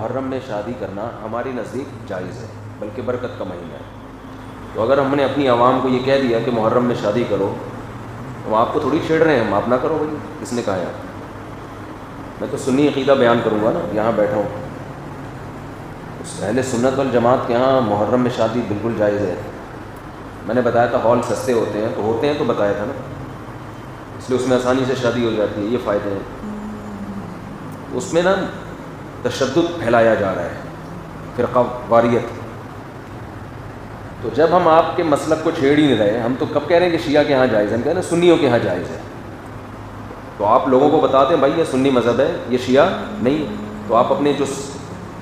محرم میں شادی کرنا ہمارے نزدیک جائز ہے، بلکہ برکت کا مہینہ ہے۔ تو اگر ہم نے اپنی عوام کو یہ کہہ دیا کہ محرم میں شادی کرو، تو آپ کو تھوڑی چھیڑ رہے ہیں، ہم آپ نہ کرو بھائی، کس نے کہا ہے؟ میں تو سنی عقیدہ بیان کروں گا نا، یہاں بیٹھا ہوں۔ اہل سنت والجماعت کے یہاں محرم میں شادی بالکل جائز ہے۔ میں نے بتایا تھا ہال سستے ہوتے ہیں تو بتایا تھا نا، اس لیے اس میں آسانی سے شادی ہو جاتی ہے، یہ فائدے ہیں۔ اس میں نا تشدد پھیلایا جا رہا ہے، فرقہ واریت۔ تو جب ہم آپ کے مسلک کو چھیڑ ہی نہیں رہے، ہم تو کب کہہ رہے ہیں کہ شیعہ کے ہاں جائز ہے، ہم کہہ رہے ہیں سنیوں کے ہاں جائز ہے۔ تو آپ لوگوں کو بتاتے ہیں بھائی یہ سنی مذہب ہے، یہ شیعہ نہیں ہے۔ تو آپ اپنے جو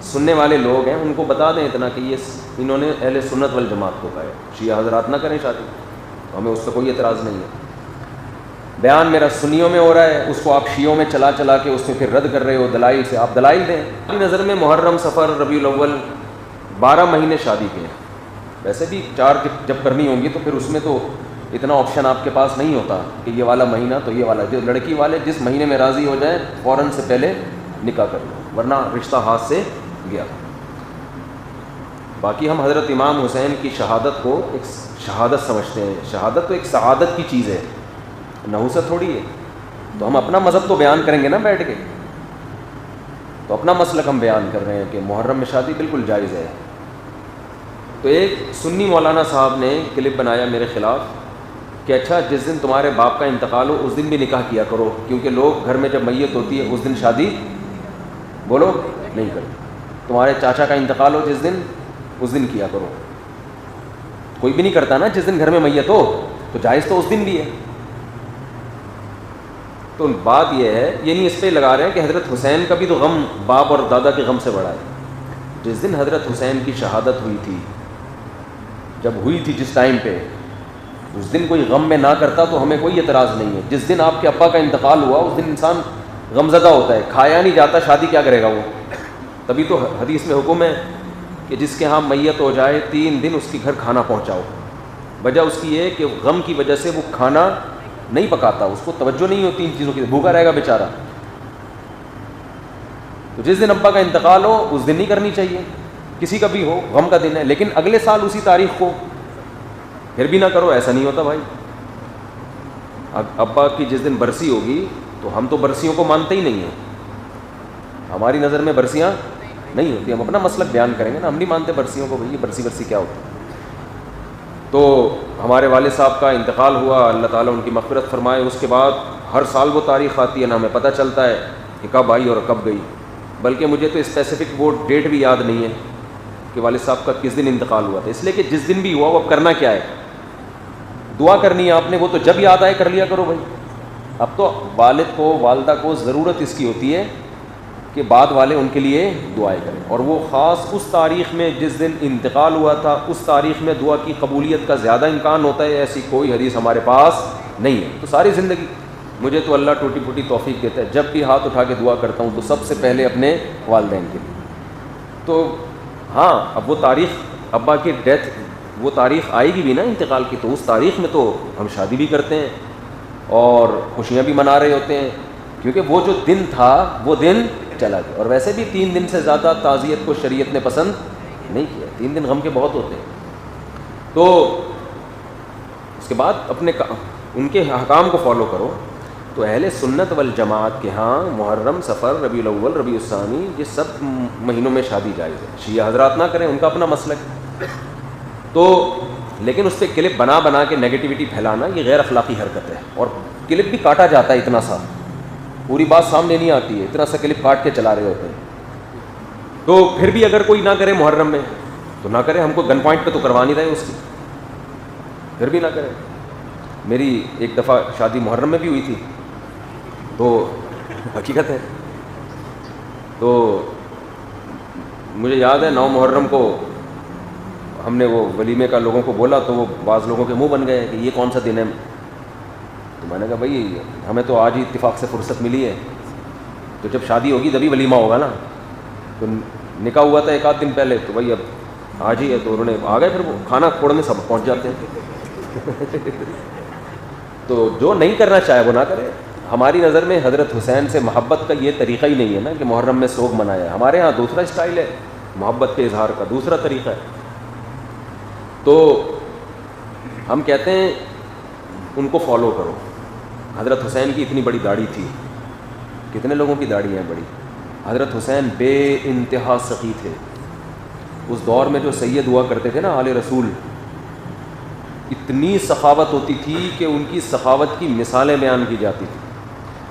سننے والے لوگ ہیں ان کو بتا دیں اتنا کہ یہ انہوں نے اہل سنت والجماعت کو کہا ہے، شیعہ حضرات نہ کریں شادی، تو ہمیں اس سے کوئی اعتراض نہیں ہے۔ بیان میرا سنیوں میں ہو رہا ہے، اس کو آپ شیعوں میں چلا کے اس میں پھر رد کر رہے ہو دلائل سے، آپ دلائل دیں۔ میری نظر میں محرم، صفر، ربیع الاول 12 مہینے شادی کے ہیں۔ ویسے بھی 4 جب کرنی ہوں گی تو پھر اس میں تو اتنا آپشن آپ کے پاس نہیں ہوتا کہ یہ والا مہینہ تو یہ والا، جو لڑکی والے جس مہینے میں راضی ہو جائیں فوراً سے پہلے نکاح کر لو، ورنہ رشتہ ہاتھ سے گیا۔ باقی ہم حضرت امام حسین کی شہادت کو ایک شہادت سمجھتے ہیں، شہادت تو ایک سعادت کی چیز ہے، نحوست تھوڑی ہے۔ تو ہم اپنا مذہب تو بیان کریں گے نا بیٹھ کے، تو اپنا مسلک ہم بیان کر رہے ہیں کہ محرم میں شادی بالکل جائز ہے۔ تو ایک سنی مولانا صاحب نے کلپ بنایا میرے خلاف کہ اچھا جس دن تمہارے باپ کا انتقال ہو اس دن بھی نکاح کیا کرو، کیونکہ لوگ گھر میں جب میت ہوتی ہے اس دن شادی بولو نہیں کرتے، تمہارے چاچا کا انتقال ہو جس دن اس دن کیا کرو۔ کوئی بھی نہیں کرتا نا جس دن گھر میں میت ہو، تو جائز تو اس دن بھی ہے۔ تو بات یہ ہے، یہ نہیں اس پہ لگا رہے ہیں کہ حضرت حسین کا بھی تو غم باپ اور دادا کے غم سے بڑا ہے۔ جس دن حضرت حسین کی شہادت ہوئی تھی، جب ہوئی تھی جس ٹائم پہ، اس دن کوئی غم میں نہ کرتا تو ہمیں کوئی اعتراض نہیں ہے۔ جس دن آپ کے ابا کا انتقال ہوا اس دن انسان غمزدہ ہوتا ہے، کھایا نہیں جاتا، شادی کیا کرے گا وہ؟ تبھی تو حدیث میں حکم ہے کہ جس کے ہاں میت ہو جائے 3 دن اس کے گھر کھانا پہنچاؤ۔ وجہ اس کی یہ کہ غم کی وجہ سے وہ کھانا نہیں پکاتا، اس کو توجہ نہیں ہوتی ان چیزوں کی، بھوکا رہے گا بیچارہ۔ تو جس دن ابا کا انتقال ہو اس دن نہیں کرنی چاہیے، کسی کا بھی ہو، غم کا دن ہے، لیکن اگلے سال اسی تاریخ کو پھر بھی نہ کرو، ایسا نہیں ہوتا بھائی۔ ابا کی جس دن برسی ہوگی تو ہم تو برسیوں کو مانتے ہی نہیں ہیں، ہماری نظر میں برسیاں نہیں ہوتی، ہم اپنا مسلک بیان کریں گے نا، ہم نہیں مانتے برسیوں کو، بھائی برسی کیا ہوتا ہے۔ تو ہمارے والد صاحب کا انتقال ہوا، اللہ تعالیٰ ان کی مغفرت فرمائے۔ اس کے بعد ہر سال وہ تاریخ آتی ہے نا، ہمیں پتہ چلتا ہے کہ کب آئی اور کب گئی، بلکہ مجھے تو اسپیسیفک وہ ڈیٹ بھی یاد نہیں ہے کہ والد صاحب کا کس دن انتقال ہوا تھا، اس لیے کہ جس دن بھی ہوا وہ اب کرنا کیا ہے، دعا کرنی ہے آپ نے، وہ تو جب یاد آئے کر لیا کرو بھائی۔ اب تو والد کو، والدہ کو ضرورت اس کی ہوتی ہے کہ بعد والے ان کے لیے دعائیں کریں، اور وہ خاص اس تاریخ میں جس دن انتقال ہوا تھا اس تاریخ میں دعا کی قبولیت کا زیادہ امکان ہوتا ہے، ایسی کوئی حدیث ہمارے پاس نہیں ہے۔ تو ساری زندگی مجھے تو اللہ ٹوٹی پھوٹی توفیق دیتا ہے، جب بھی ہاتھ اٹھا کے دعا کرتا ہوں تو سب سے پہلے اپنے والدین کے لیے۔ تو ہاں اب وہ تاریخ ابا کی ڈیتھ، وہ تاریخ آئے گی بھی نا انتقال کی، تو اس تاریخ میں تو ہم شادی بھی کرتے ہیں اور خوشیاں بھی منا رہے ہوتے ہیں، کیونکہ وہ جو دن تھا وہ دن چلا گیا۔ اور ویسے بھی 3 دن سے زیادہ تعزیت کو شریعت نے پسند نہیں کیا، 3 دن غم کے بہت ہوتے ہیں۔ تو اس کے بعد اپنے ان کے احکام کو فالو کرو۔ تو اہل سنت والجماعت کے ہاں محرم، صفر، ربیع الاول، ربیع الثانی، یہ سب مہینوں میں شادی جائز ہے، شیعہ حضرات نہ کریں، ان کا اپنا مسلک۔ تو لیکن اس پہ کلپ بنا کے نیگیٹیوٹی پھیلانا یہ غیر اخلاقی حرکت ہے، اور کلپ بھی کاٹا جاتا ہے اتنا سا، پوری بات سامنے نہیں آتی ہے، اتنا سا کلپ کاٹ کے چلا رہے ہوتے ہیں۔ تو پھر بھی اگر کوئی نہ کرے محرم میں تو نہ کرے، ہم کو گن پوائنٹ پہ تو کروا نہیں رہے اس کی، پھر بھی نہ کرے۔ میری ایک دفعہ شادی محرم میں بھی ہوئی تھی، تو حقیقت ہے، تو مجھے یاد ہے 9 محرم کو ہم نے وہ ولیمے کا لوگوں کو بولا، تو وہ بعض لوگوں کے منہ بن گئے کہ یہ کون سا دن ہے۔ تو میں نے کہا بھائی ہمیں تو آج ہی اتفاق سے فرصت ملی ہے، تو جب شادی ہوگی تبھی ولیمہ ہوگا نا۔ تو نکاح ہوا تھا 1 آدھ دن پہلے، تو بھائی اب آج ہی ہے، تو انہوں نے آ گئے، پھر وہ کھانا کھوڑنے سب پہنچ جاتے ہیں۔ تو جو نہیں کرنا چاہے وہ نہ کرے، ہماری نظر میں حضرت حسین سے محبت کا یہ طریقہ ہی نہیں ہے نا کہ محرم میں سوگ منایا ہے. ہمارے ہاں دوسرا اسٹائل ہے محبت کے اظہار کا, دوسرا طریقہ ہے. تو ہم کہتے ہیں ان کو فالو کرو. حضرت حسین کی اتنی بڑی داڑھی تھی, کتنے لوگوں کی داڑھی ہیں بڑی. حضرت حسین بے انتہا سخی تھے. اس دور میں جو سید ہوا کرتے تھے نا آل رسول, اتنی سخاوت ہوتی تھی کہ ان کی سخاوت کی مثالیں بیان کی جاتی تھی.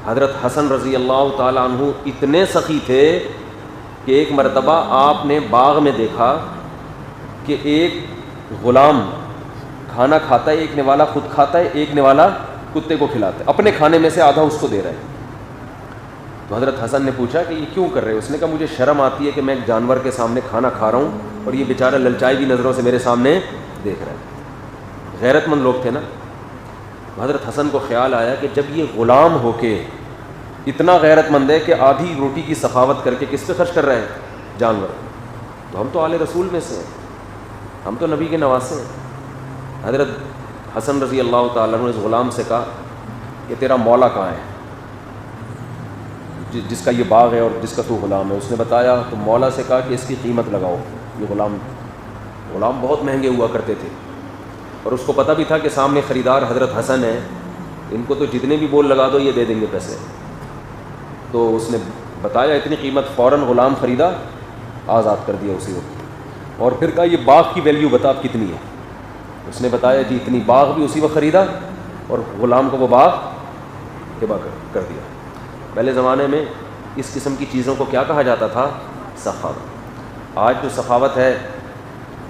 حضرت حسن رضی اللہ تعالیٰ عنہ اتنے سخی تھے کہ ایک مرتبہ آپ نے باغ میں دیکھا کہ ایک غلام کھانا کھاتا ہے, ایک نوالا خود کھاتا ہے, ایک نوالا کتے کو کھلاتا ہے, اپنے کھانے میں سے آدھا اس کو دے رہا ہے. تو حضرت حسن نے پوچھا کہ یہ کیوں کر رہے ہو؟ اس نے کہا مجھے شرم آتی ہے کہ میں ایک جانور کے سامنے کھانا کھا رہا ہوں اور یہ بیچارہ للچائی بھی نظروں سے میرے سامنے دیکھ رہا ہے. غیرت مند لوگ تھے نا. حضرت حسن کو خیال آیا کہ جب یہ غلام ہو کے اتنا غیرت مند ہے کہ آدھی روٹی کی سخاوت کر کے کس پہ خرچ کر رہا ہے؟ جانور. تو ہم تو آل رسول میں سے ہیں, ہم تو نبی کے نواسے ہیں. حضرت حسن رضی اللہ تعالیٰ عنہ نے اس غلام سے کہا کہ تیرا مولا کہاں ہے, جس کا یہ باغ ہے اور جس کا تو غلام ہے؟ اس نے بتایا. تو مولا سے کہا کہ اس کی قیمت لگاؤ. یہ غلام بہت مہنگے ہوا کرتے تھے اور اس کو پتہ بھی تھا کہ سامنے خریدار حضرت حسن ہے, ان کو تو جتنے بھی بول لگا دو یہ دے دیں گے پیسے. تو اس نے بتایا اتنی قیمت, فوراً غلام خریدا, آزاد کر دیا اسی وقت. اور پھر کہا یہ باغ کی ویلیو بتا اب کتنی ہے؟ اس نے بتایا جی اتنی. باغ بھی اسی وقت خریدا اور غلام کو وہ باغ ہبہ کر دیا. پہلے زمانے میں اس قسم کی چیزوں کو کیا کہا جاتا تھا؟ سخاوت. آج جو سخاوت ہے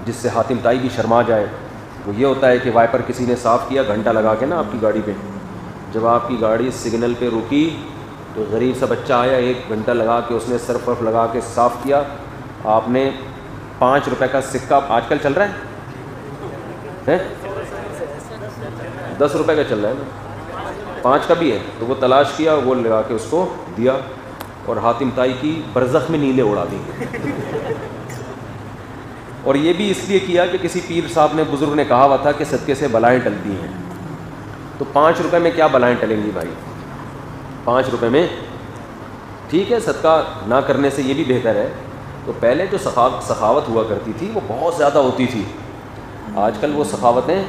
جس سے حاتم طائی بھی شرما جائے وہ یہ ہوتا ہے کہ وائپر کسی نے صاف کیا گھنٹہ لگا کے نا آپ کی گاڑی پہ, جب آپ کی گاڑی سگنل پہ رکی تو غریب سا بچہ آیا, 1 گھنٹہ لگا کے اس نے سرف ورف لگا کے صاف کیا. آپ نے 5 روپے کا سکہ آج کل چل رہا ہے 10 روپے کا چل رہا ہے نا, 5 کا بھی ہے, تو وہ تلاش کیا, وہ لگا کے اس کو دیا اور حاتم طائی کی برزخ میں نیندیں اڑا دی. اور یہ بھی اس لیے کیا کہ کسی پیر صاحب نے, بزرگ نے کہا ہوا تھا کہ صدقے سے بلائیں ٹلتی ہیں. تو 5 روپے میں کیا بلائیں ٹلیں گی بھائی؟ 5 روپے میں ٹھیک ہے, صدقہ نہ کرنے سے یہ بھی بہتر ہے. تو پہلے جو سخاوت ہوا کرتی تھی وہ بہت زیادہ ہوتی تھی. آج کل وہ سخاوتیں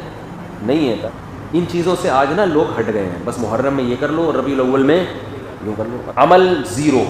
نہیں ہیں. ان چیزوں سے آج نا لوگ ہٹ گئے ہیں. بس محرم میں یہ کر لو اور ربیع الاول میں یوں کر لو. عمل زیرو.